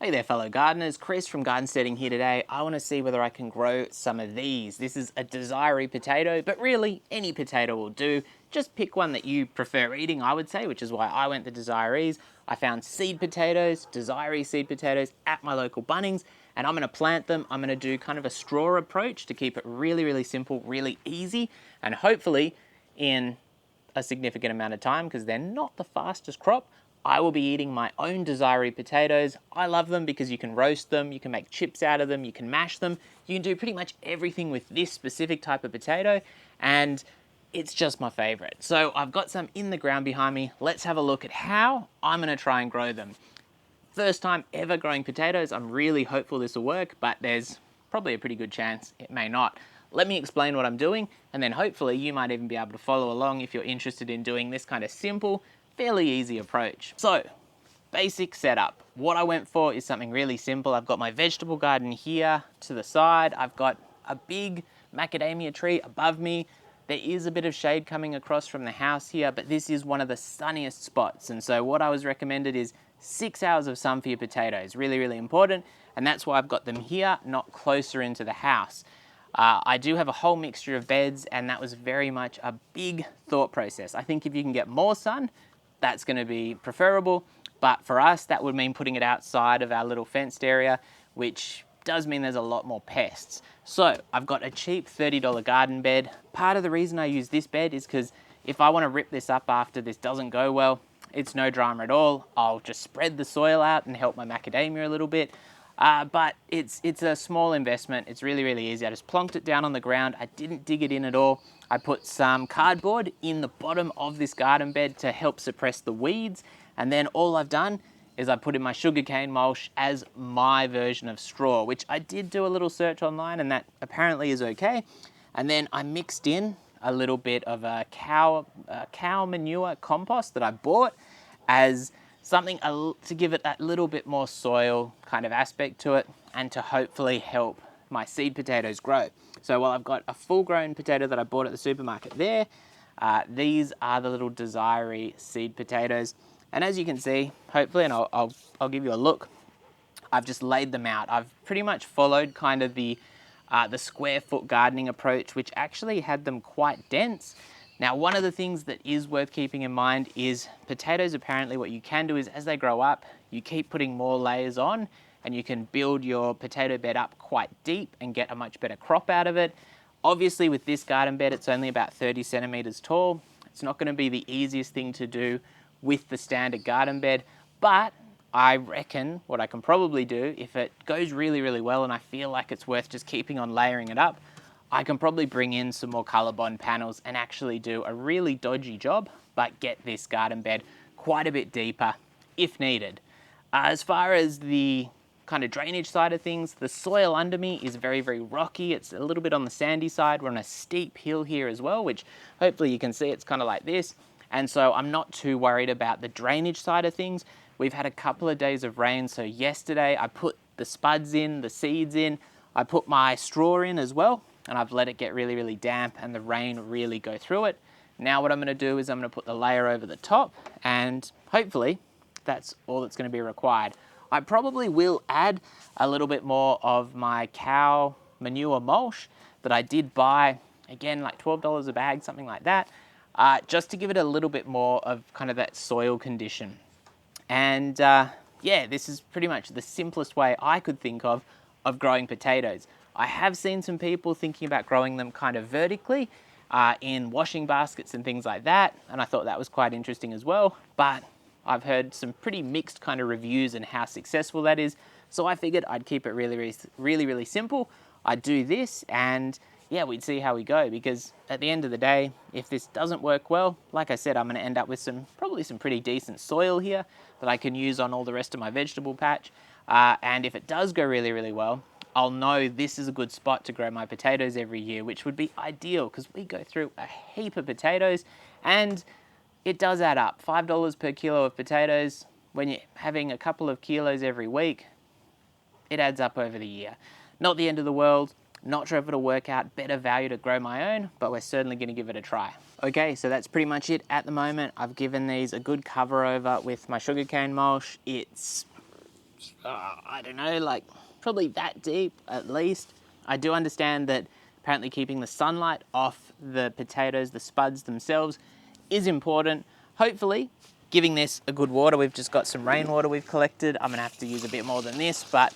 Hey there fellow gardeners, Chris from Gardensteading here today. I want to see whether I can grow some of these. This is a desiree potato, but really any potato will do. Just pick one that you prefer eating, I would say, which is why I went the desirees. I found seed potatoes, desiree seed potatoes at my local Bunnings, and I'm going to plant them. I'm going to do kind of a straw approach to keep it really simple, really easy, and hopefully in a significant amount of time, because they're not the fastest crop, I will be eating my own desiree potatoes. I love them because you can roast them, you can make chips out of them, you can mash them. You can do pretty much everything with this specific type of potato, and it's just my favorite. So I've got some in the ground behind me. Let's have a look at how I'm going to try and grow them. First time ever growing potatoes. I'm really hopeful this will work, but there's probably a pretty good chance it may not. Let me explain what I'm doing, and then hopefully you might even be able to follow along if you're interested in doing this kind of simple, fairly easy approach. So, basic setup. What I went for is something really simple. I've got my vegetable garden here to the side. I've got a big macadamia tree above me. There is a bit of shade coming across from the house here, but this is one of the sunniest spots. And so what I was recommended is 6 hours of sun for your potatoes. Really important. And that's why I've got them here, not closer into the house. I do have a whole mixture of beds, and that was very much a big thought process. I think if you can get more sun, that's going to be preferable. But for us, that would mean putting it outside of our little fenced area, which does mean there's a lot more pests. So I've got a cheap $30 garden bed. Part of the reason I use this bed is because if I want to rip this up after this doesn't go well, it's no drama at all. I'll just spread the soil out and help my macadamia a little bit. But it's a small investment. It's really easy. I just plonked it down on the ground. I didn't dig it in at all. I put some cardboard in the bottom of this garden bed to help suppress the weeds. And then all I've done is I put in my sugarcane mulch as my version of straw, which I did do a little search online, and that apparently is okay. And then I mixed in a little bit of a cow manure compost that I bought as something to give it that little bit more soil kind of aspect to it, and to hopefully help my seed potatoes grow. So while I've got a full grown potato that I bought at the supermarket there, these are the little desiree seed potatoes. And as you can see, hopefully, and I'll give you a look, I've just laid them out. I've pretty much followed kind of the square foot gardening approach, which actually had them quite dense. Now, one of the things that is worth keeping in mind is potatoes, apparently what you can do is as they grow up, you keep putting more layers on, and you can build your potato bed up quite deep and get a much better crop out of it. Obviously with this garden bed, it's only about 30 centimeters tall. It's not going to be the easiest thing to do with the standard garden bed, but I reckon what I can probably do, if it goes really well and I feel like it's worth just keeping on layering it up, I can probably bring in some more ColourBond panels and actually do a really dodgy job, but get this garden bed quite a bit deeper if needed. As far as the kind of drainage side of things, the soil under me is very rocky. It's a little bit on the sandy side. We're on a steep hill here as well, which hopefully you can see it's kind of like this. And so I'm not too worried about the drainage side of things. We've had a couple of days of rain. So yesterday I put the spuds in, the seeds in, I put my straw in as well, and I've let it get really damp and the rain really go through it. Now what I'm going to do is I'm going to put the layer over the top, and hopefully that's all that's going to be required. I probably will add a little bit more of my cow manure mulch that I did buy, again, like $12 a bag, something like that, just to give it a little bit more of kind of that soil condition. And yeah, this is pretty much the simplest way I could think of growing potatoes. I have seen some people thinking about growing them kind of vertically in washing baskets and things like that, and I thought that was quite interesting as well, but I've heard some pretty mixed kind of reviews and how successful that is, so I figured I'd keep it really simple. I'd do this, and yeah, we'd see how we go, because at the end of the day, if this doesn't work well, like I said, I'm going to end up with probably some pretty decent soil here that I can use on all the rest of my vegetable patch, and if it does go really well, I'll know this is a good spot to grow my potatoes every year, which would be ideal because we go through a heap of potatoes, and it does add up. $5 per kilo of potatoes, when you're having a couple of kilos every week, it adds up over the year. Not the end of the world. Not sure if it'll work out, better value to grow my own, but we're certainly going to give it a try. Okay, so that's pretty much it at the moment. I've given these a good cover over with my sugarcane mulch. It's I don't know, like probably that deep at least. I do understand that apparently keeping the sunlight off the potatoes, the spuds themselves, is important. Hopefully, giving this a good water. We've just got some rainwater we've collected. I'm gonna have to use a bit more than this, but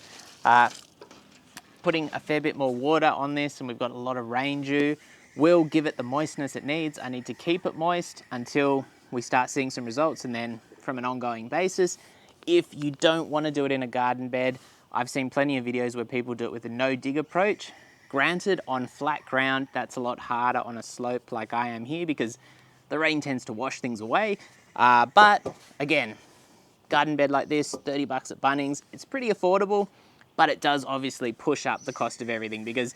putting a fair bit more water on this, and we've got a lot of rain dew, will give it the moistness it needs. I need to keep it moist until we start seeing some results, and then from an ongoing basis. If you don't want to do it in a garden bed, I've seen plenty of videos where people do it with a no-dig approach. Granted, on flat ground, that's a lot harder on a slope like I am here because the rain tends to wash things away. But again, garden bed like this, 30 bucks at Bunnings, it's pretty affordable, but it does obviously push up the cost of everything because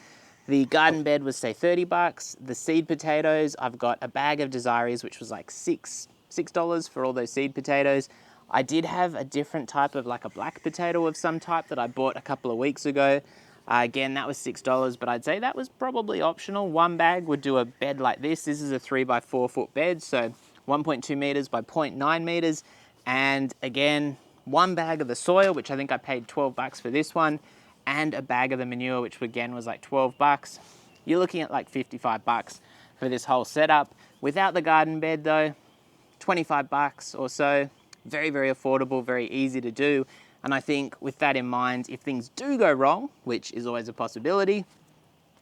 the garden bed was say 30 bucks. The seed potatoes, I've got a bag of Desirees, which was like $6 for all those seed potatoes. I did have a different type of like a black potato of some type that I bought a couple of weeks ago. Again, that was $6, but I'd say that was probably optional. One bag would do a bed like this. This is a 3 by 4 foot bed, so 1.2 meters by 0.9 meters. And again, one bag of the soil, which I think I paid 12 bucks for this one, and a bag of the manure, which again was like 12 bucks. You're looking at like 55 bucks for this whole setup. Without the garden bed though, 25 bucks or so. Very, very affordable, very easy to do. And I think with that in mind, if things do go wrong, which is always a possibility,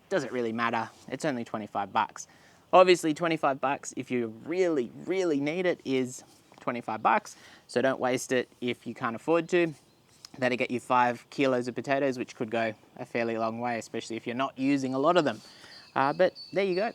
doesn't really matter. It's only 25 bucks. Obviously 25 bucks if you really, really need it is 25 bucks. So don't waste it if you can't afford to. That'll get you 5 kilos of potatoes, which could go a fairly long way, especially if you're not using a lot of them. But there you go.